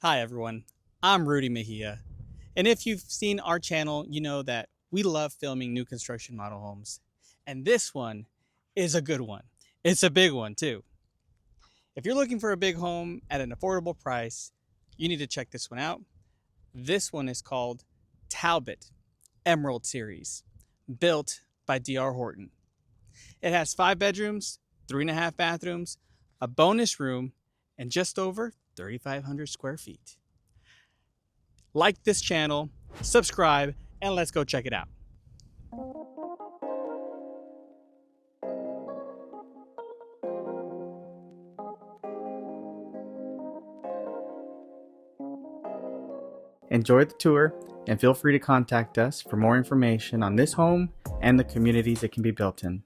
Hi everyone, I'm Rudy Mejia, and if you've seen our channel, you know that we love filming new construction model homes. And this one is a good one. It's a big one too. If you're looking for a big home at an affordable price, you need to check this one out. This one is called Talbot Emerald Series, built by DR Horton. It has 5 bedrooms, 3.5 bathrooms, a bonus room, and just over 3,500 square feet. Like this channel, subscribe, and let's go check it out. Enjoy the tour and feel free to contact us for more information on this home and the communities it can be built in.